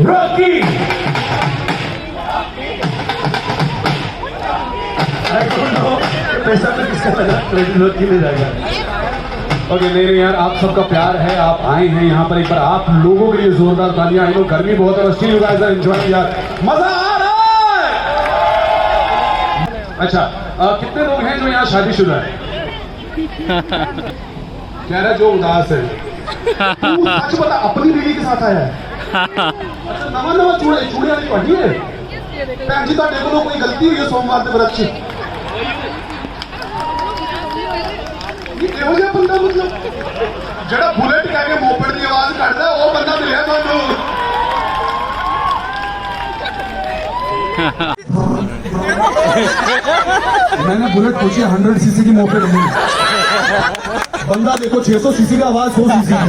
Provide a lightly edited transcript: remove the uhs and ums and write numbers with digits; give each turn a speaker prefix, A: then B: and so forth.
A: Rocky. पैसा तो किसका लगा, रॉकी ले जाएगा। ओके नहीं यार, आप सबका प्यार है, आप आए हैं यहाँ पर, एक बार आप लोगों के लिए जोरदार तालियां। आई नो गर्मी बहुत है, still you guys are enjoying यार, मजा आ रहा है। अच्छा कितने लोग हैं जो यहाँ शादीशुदा है? कह रहा जो उदास है। तू सच बता, अपनी बीवी के साथ आया है? अच्छा नवा नवा चूड़े वाली पढ़ी है भैन जी, ਤੁਹਾਡੇ ਕੋਲੋਂ कोई गलती हुई है सोमवार के व्रत च? ਇਹੋ ਜਿਹਾ ਬੰਦਾ मतलब ਜਿਹੜਾ ਬੁਲਟ ਕਹਿ ਕੇ ਮੋਪੜ ਦੀ ਆਵਾਜ਼ ਕੱਢਦਾ, ਉਹ ਬੰਦਾ ਮਿਲਿਆ ਤੁਹਾਨੂੰ? मैंने बुलेट पूछी 100 सीसी की मोपेड नहीं, बंदा देखो 600 सीसी का आवाज 100 सीसी की।